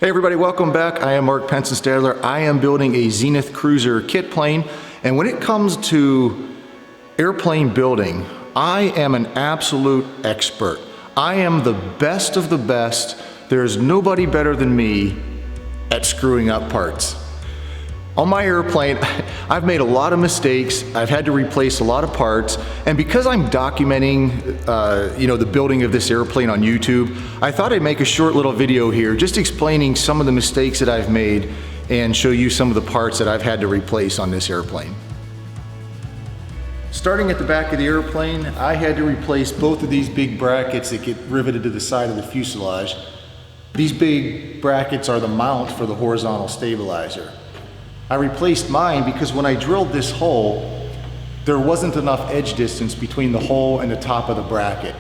Hey everybody, welcome back. I am Mark Penson-Stadler. I am building a Zenith Cruiser kit plane, and when it comes to airplane building, I am an absolute expert. I am the best of the best. There's nobody better than me at screwing up parts. On my airplane, I've made a lot of mistakes. I've had to replace a lot of parts, and because I'm documenting the building of this airplane on YouTube, I thought I'd make a short little video here just explaining some of the mistakes that I've made and show you some of the parts that I've had to replace on this airplane. Starting at the back of the airplane, I had to replace both of these big brackets that get riveted to the side of the fuselage. These big brackets are the mount for the horizontal stabilizer. I replaced mine because when I drilled this hole, there wasn't enough edge distance between the hole and the top of the bracket.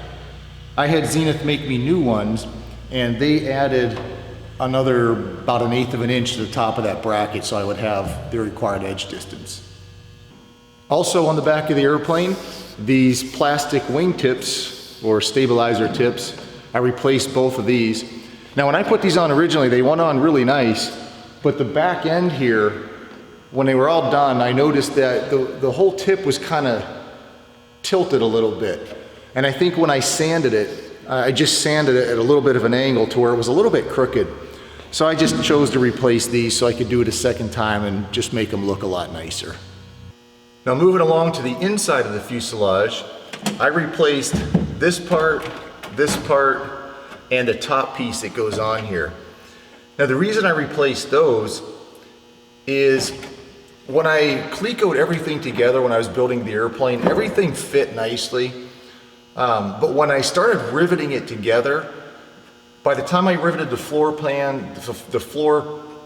I had Zenith make me new ones, and they added another about 1/8 of an inch to the top of that bracket so I would have the required edge distance. Also on the back of the airplane, these plastic wing tips or stabilizer tips, I replaced both of these. Now when I put these on originally, they went on really nice, but the back end here, when they were all done, I noticed that the whole tip was kind of tilted a little bit. And I think when I sanded it, I just sanded it at a little bit of an angle to where it was a little bit crooked. So I just chose to replace these so I could do it a second time and just make them look a lot nicer. Now moving along to the inside of the fuselage, I replaced this part, and the top piece that goes on here. Now the reason I replaced those is when I clecoed everything together when I was building the airplane, everything fit nicely. But when I started riveting it together, by the time I riveted the floor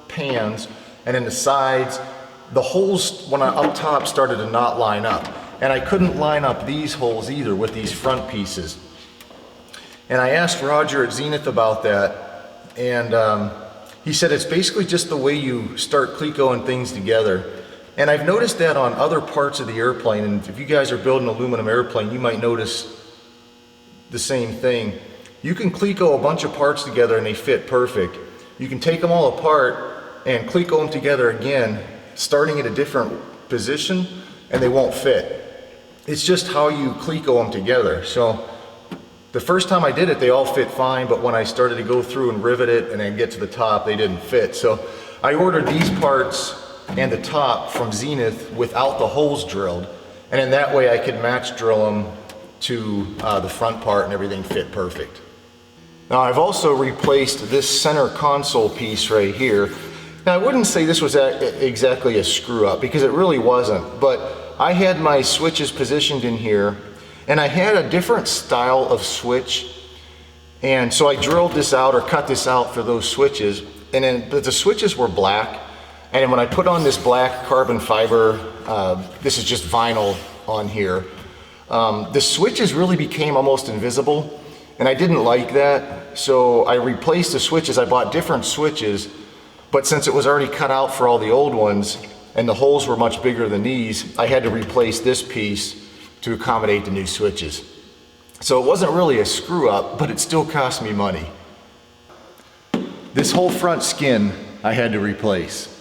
pans and then the sides, the holes up top started to not line up. And I couldn't line up these holes either with these front pieces. And I asked Roger at Zenith about that, and he said it's basically just the way you start clecoing things together. And I've noticed that on other parts of the airplane, and if you guys are building an aluminum airplane, you might notice the same thing. You can cleco a bunch of parts together and they fit perfect. You can take them all apart and cleco them together again, starting at a different position, and they won't fit. It's just how you cleco them together. So the first time I did it, they all fit fine, but when I started to go through and rivet it and then get to the top, they didn't fit. So I ordered these parts and the top from Zenith without the holes drilled, and in that way I could match drill them to the front part and everything fit perfect. Now I've also replaced this center console piece right here. Now I wouldn't say this was exactly a screw up because it really wasn't, but I had my switches positioned in here, and I had a different style of switch, and so I drilled this out or cut this out for those switches, and then the switches were black, and then when I put on this black carbon fiber, this is just vinyl on here, the switches really became almost invisible, and I didn't like that, so I replaced the switches. I bought different switches, but since it was already cut out for all the old ones, and the holes were much bigger than these, I had to replace this piece to accommodate the new switches. So it wasn't really a screw up, but it still cost me money. This whole front skin I had to replace.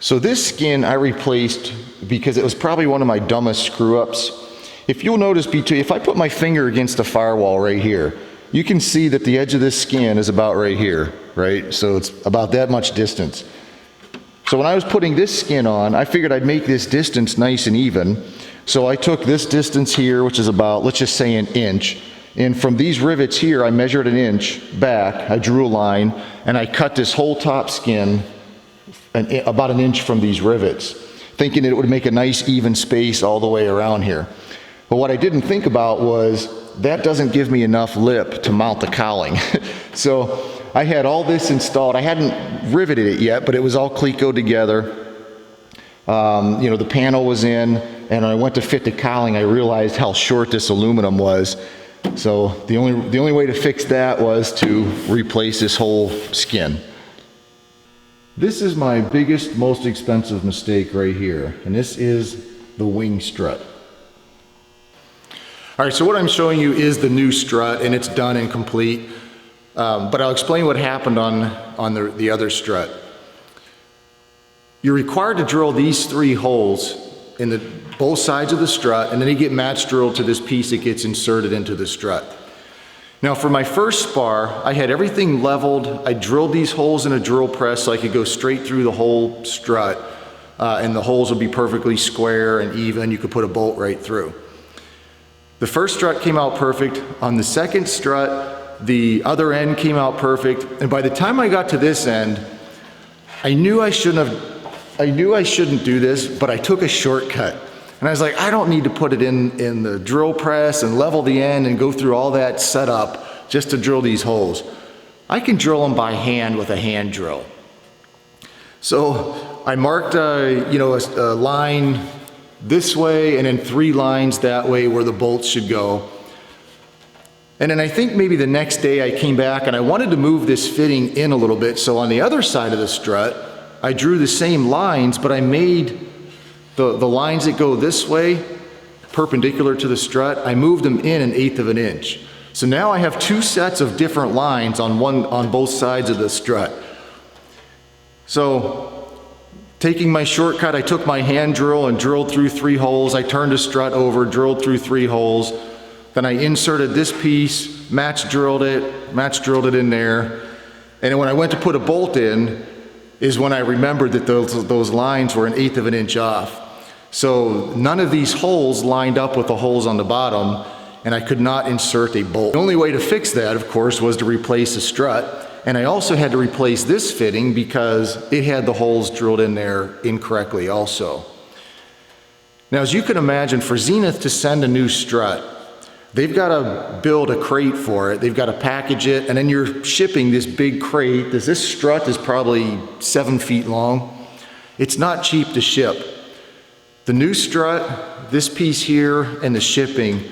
So this skin I replaced because it was probably one of my dumbest screw ups. If you'll notice, if I put my finger against the firewall right here, you can see that the edge of this skin is about right here, right? So it's about that much distance. So when I was putting this skin on, I figured I'd make this distance nice and even. So I took this distance here, which is about, let's just say, 1 inch. And from these rivets here, I measured 1 inch back, I drew a line, and I cut this whole top skin about 1 inch from these rivets, thinking it would make a nice even space all the way around here. But what I didn't think about was that doesn't give me enough lip to mount the cowling. So I had all this installed. I hadn't riveted it yet, but it was all clecoed together. The panel was in, and I went to fit the cowling. I realized how short this aluminum was. So the only way to fix that was to replace this whole skin. This is my biggest, most expensive mistake right here, and this is the wing strut. All right, so what I'm showing you is the new strut, and it's done and complete. But I'll explain what happened on the other strut. You're required to drill these 3 holes in both sides of the strut, and then you get match drilled to this piece that gets inserted into the strut. Now for my first spar, I had everything leveled. I drilled these holes in a drill press so I could go straight through the whole strut, and the holes would be perfectly square and even. You could put a bolt right through. The first strut came out perfect. On the second strut, the other end came out perfect. And by the time I got to this end, I knew I shouldn't do this, but I took a shortcut. And I was like, I don't need to put it in the drill press and level the end and go through all that setup just to drill these holes. I can drill them by hand with a hand drill. So I marked a line this way and then 3 lines that way where the bolts should go. And then I think maybe the next day I came back and I wanted to move this fitting in a little bit. So on the other side of the strut, I drew the same lines, but I made the lines that go this way, perpendicular to the strut, I moved them in 1/8 of an inch. So now I have 2 sets of different lines on both sides of the strut. So taking my shortcut, I took my hand drill and drilled through 3 holes. I turned the strut over, drilled through 3 holes. Then I inserted this piece, match drilled it in there. And then when I went to put a bolt in, is when I remembered that those lines were 1/8 of an inch off. So none of these holes lined up with the holes on the bottom, and I could not insert a bolt. The only way to fix that, of course, was to replace the strut. And I also had to replace this fitting because it had the holes drilled in there incorrectly also. Now, as you can imagine, for Zenith to send a new strut, they've got to build a crate for it. They've got to package it, and then you're shipping this big crate. This strut is probably 7 feet long. It's not cheap to ship. The new strut, this piece here, and the shipping,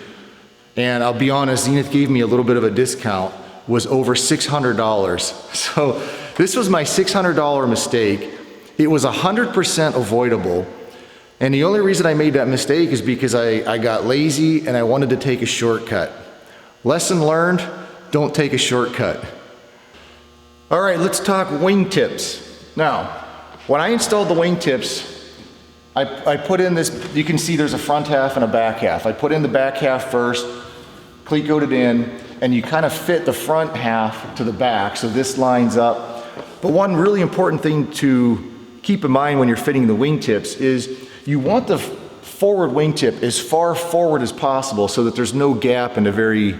and I'll be honest, Zenith gave me a little bit of a discount, was over $600. So this was my $600 mistake. It was 100% avoidable. And the only reason I made that mistake is because I got lazy and I wanted to take a shortcut. Lesson learned, don't take a shortcut. All right, let's talk wingtips. Now, when I installed the wingtips, I put in this, you can see there's a front half and a back half. I put in the back half first, cleat coated in, and you kind of fit the front half to the back, so this lines up. But one really important thing to keep in mind when you're fitting the wingtips is you want the forward wingtip as far forward as possible so that there's no gap in the very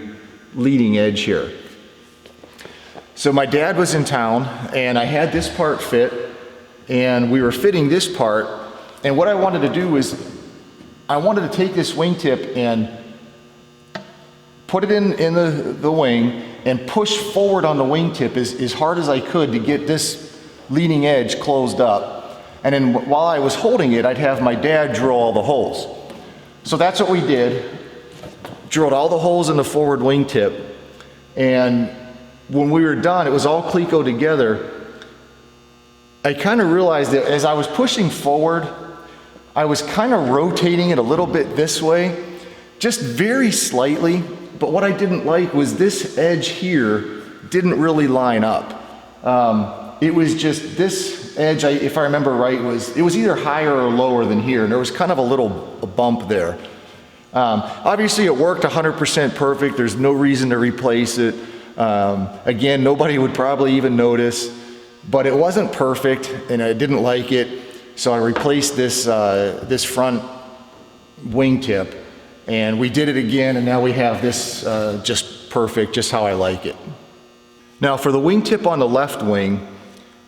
leading edge here. So my dad was in town and I had this part fit and we were fitting this part, and what I wanted to do was I wanted to take this wingtip and put it in the wing and push forward on the wingtip as hard as I could to get this leading edge closed up. And then while I was holding it, I'd have my dad drill all the holes. So that's what we did. Drilled all the holes in the forward wingtip. And when we were done, it was all cleco together. I kind of realized that as I was pushing forward, I was kind of rotating it a little bit this way, just very slightly. But what I didn't like was this edge here didn't really line up. It was just this edge, if I remember right, it was either higher or lower than here, and there was kind of a little bump there. Obviously it worked 100% perfect. There's no reason to replace it. Again, nobody would probably even notice, but it wasn't perfect and I didn't like it. So I replaced this front wingtip, and we did it again, and now we have this just perfect, just how I like it. Now for the wingtip on the left wing,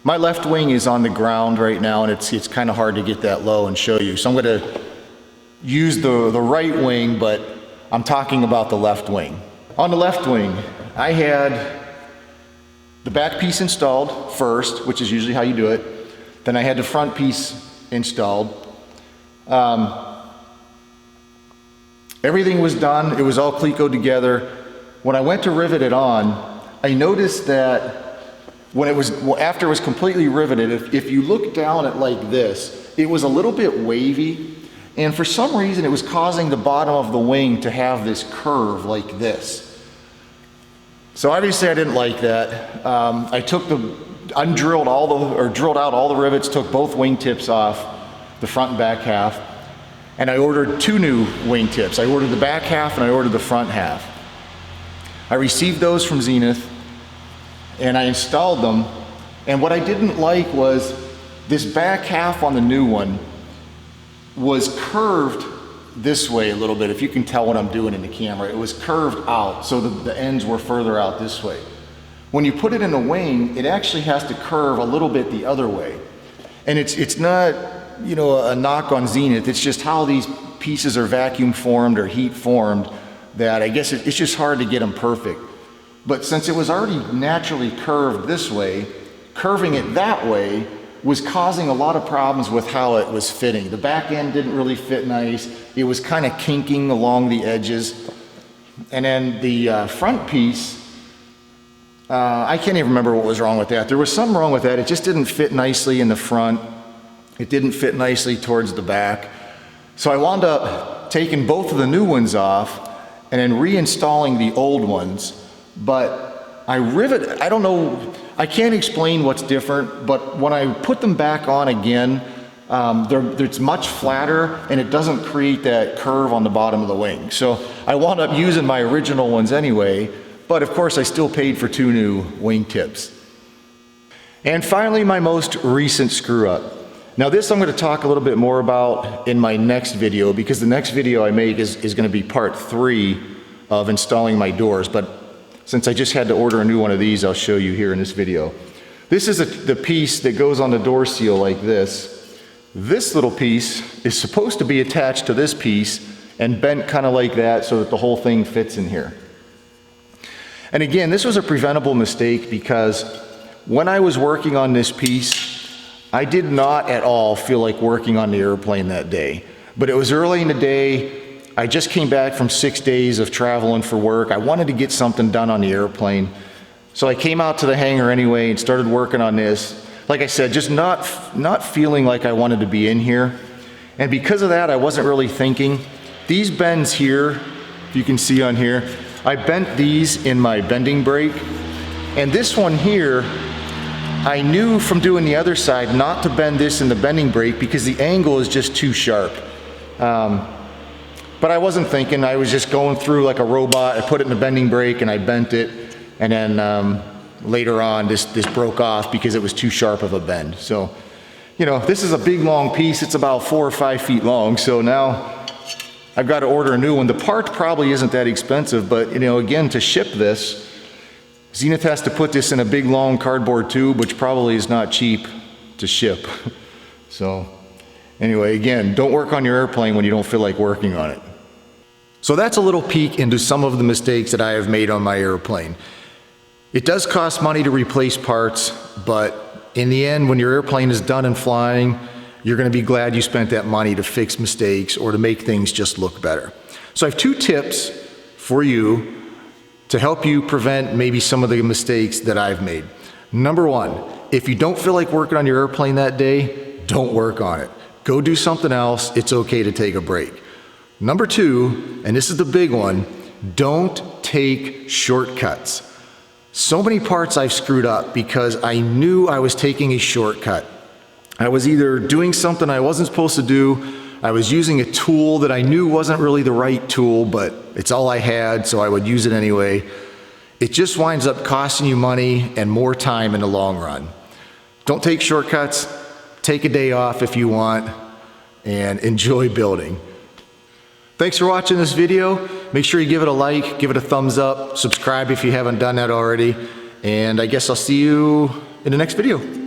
my left wing is on the ground right now, and it's kind of hard to get that low and show you. So I'm going to use the right wing, but I'm talking about the left wing. On the left wing, I had the back piece installed first, which is usually how you do it. Then I had the front piece installed. Everything was done. It was all clecoed together. When I went to rivet it on, I noticed that after it was completely riveted, if you look down at like this, it was a little bit wavy, and for some reason it was causing the bottom of the wing to have this curve like this. So obviously I didn't like that. I took drilled out all the rivets, took both wingtips off, the front and back half, and I ordered 2 new wingtips. I ordered the back half and I ordered the front half. I received those from Zenith and I installed them, and what I didn't like was this back half on the new one was curved this way a little bit. If you can tell what I'm doing in the camera, it was curved out, so the ends were further out this way. When you put it in a wing, it actually has to curve a little bit the other way. And it's not, you know, a knock on Zenith, it's just how these pieces are vacuum formed or heat formed that I guess it's just hard to get them perfect. But since it was already naturally curved this way, curving it that way was causing a lot of problems with how it was fitting. The back end didn't really fit nice. It was kind of kinking along the edges. And then the front piece, I can't even remember what was wrong with that. There was something wrong with that. It just didn't fit nicely in the front. It didn't fit nicely towards the back. So I wound up taking both of the new ones off and then reinstalling the old ones. But I don't know, I can't explain what's different, but when I put them back on again, it's much flatter and it doesn't create that curve on the bottom of the wing. So I wound up using my original ones anyway, but of course I still paid for 2 new wingtips. And finally, my most recent screw up. Now this I'm going to talk a little bit more about in my next video, because the next video I make is going to be part 3 of installing my doors. But since I just had to order a new one of these, I'll show you here in this video. This is the piece that goes on the door seal like this. This little piece is supposed to be attached to this piece and bent kind of like that so that the whole thing fits in here. And again, this was a preventable mistake because when I was working on this piece, I did not at all feel like working on the airplane that day. But it was early in the day. I just came back from 6 days of traveling for work. I wanted to get something done on the airplane. So I came out to the hangar anyway and started working on this. Like I said, just not feeling like I wanted to be in here. And because of that, I wasn't really thinking. These bends here, if you can see on here, I bent these in my bending brake. And this one here, I knew from doing the other side not to bend this in the bending brake because the angle is just too sharp. But I wasn't thinking, I was just going through like a robot. I put it in the bending brake and I bent it. And then later on, this broke off because it was too sharp of a bend. So, you know, this is a big long piece. It's about 4 or 5 feet long. So now I've got to order a new one. The part probably isn't that expensive, but you know, again, to ship this, Zenith has to put this in a big long cardboard tube, which probably is not cheap to ship. So anyway, again, don't work on your airplane when you don't feel like working on it. So that's a little peek into some of the mistakes that I have made on my airplane. It does cost money to replace parts, but in the end, when your airplane is done and flying, you're going to be glad you spent that money to fix mistakes or to make things just look better. So I have 2 tips for you to help you prevent maybe some of the mistakes that I've made. Number 1, if you don't feel like working on your airplane that day, don't work on it. Go do something else. It's okay to take a break. Number 2, and this is the big one, don't take shortcuts. So many parts I've screwed up because I knew I was taking a shortcut. I was either doing something I wasn't supposed to do, I was using a tool that I knew wasn't really the right tool, but it's all I had, so I would use it anyway. It just winds up costing you money and more time in the long run. Don't take shortcuts, take a day off if you want, and enjoy building. Thanks for watching this video. Make sure you give it a like, give it a thumbs up, subscribe if you haven't done that already, and I guess I'll see you in the next video.